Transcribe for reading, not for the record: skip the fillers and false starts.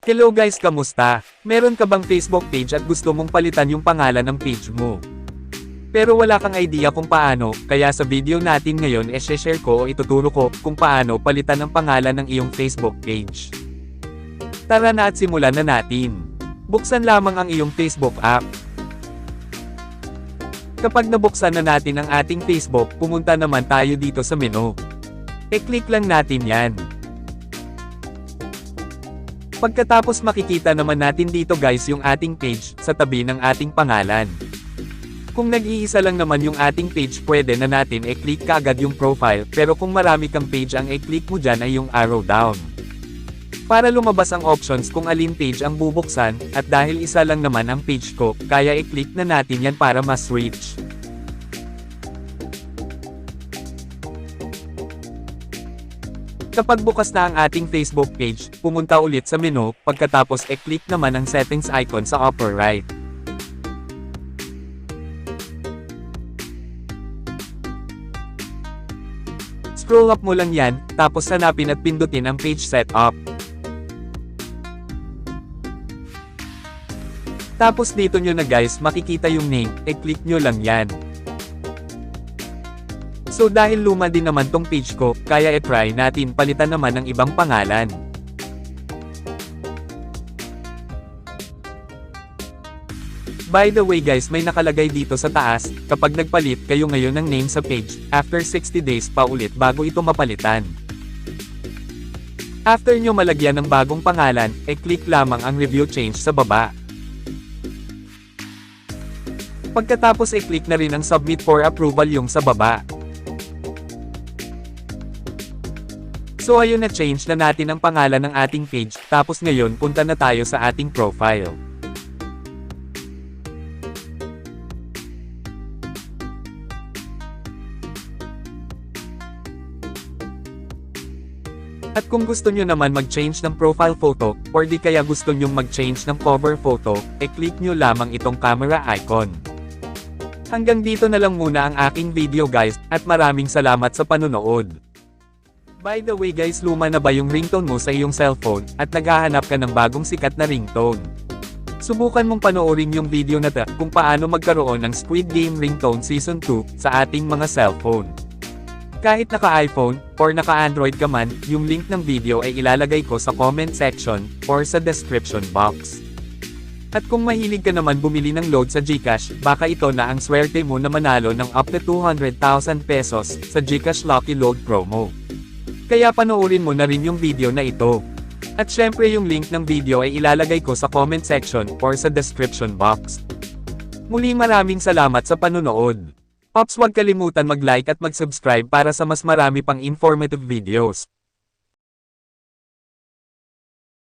Hello guys, kamusta? Meron ka bang Facebook page at gusto mong palitan yung pangalan ng page mo? Pero wala kang idea kung paano, kaya sa video natin ngayon share ko o ituturo ko kung paano palitan ang pangalan ng iyong Facebook page. Tara na at simulan na natin. Buksan lamang ang iyong Facebook app. Kapag nabuksan na natin ang ating Facebook, pumunta naman tayo dito sa menu. E-click lang natin yan. Pagkatapos makikita naman natin dito guys yung ating page, sa tabi ng ating pangalan. Kung nag-iisa lang naman yung ating page, pwede na natin i-click kaagad yung profile, pero kung marami kang page ang i-click mo dyan ay yung arrow down. Para lumabas ang options kung alin page ang bubuksan, at dahil isa lang naman ang page ko, kaya i-click na natin yan para mas reach. Kapag bukas na ang ating Facebook page, pumunta ulit sa menu, pagkatapos i-click naman ang settings icon sa upper right. Scroll up mo lang yan, tapos hanapin at pindutin ang page setup. Tapos dito nyo na guys makikita yung name, i-click nyo lang yan. So dahil luma din naman tong page ko, kaya i-try natin palitan naman ng ibang pangalan. By the way guys, may nakalagay dito sa taas, kapag nagpalit kayo ngayon ng name sa page, after 60 days pa ulit bago ito mapalitan. After nyo malagyan ng bagong pangalan, i-click lamang ang review change sa baba. Pagkatapos i-click na rin ang submit for approval yung sa baba. So ayun, na change na natin ang pangalan ng ating page, tapos ngayon punta na tayo sa ating profile. At kung gusto nyo naman mag-change ng profile photo, or di kaya gusto nyo mag-change ng cover photo, i-click nyo lamang itong camera icon. Hanggang dito na lang muna ang aking video guys, at maraming salamat sa panonood. By the way guys, luma na ba yung ringtone mo sa iyong cellphone, at naghahanap ka ng bagong sikat na ringtone? Subukan mong panoorin yung video na to, kung paano magkaroon ng Squid Game Ringtone Season 2, sa ating mga cellphone. Kahit naka-iPhone, or naka-Android ka man, yung link ng video ay ilalagay ko sa comment section, or sa description box. At kung mahilig ka naman bumili ng load sa GCash, baka ito na ang swerte mo na manalo ng up to 200,000 pesos, sa GCash Lucky Load promo. Kaya panoorin mo na rin yung video na ito. At syempre yung link ng video ay ilalagay ko sa comment section or sa description box. Muli maraming salamat sa panonood. Ops, huwag kalimutan mag-like at mag-subscribe para sa mas marami pang informative videos.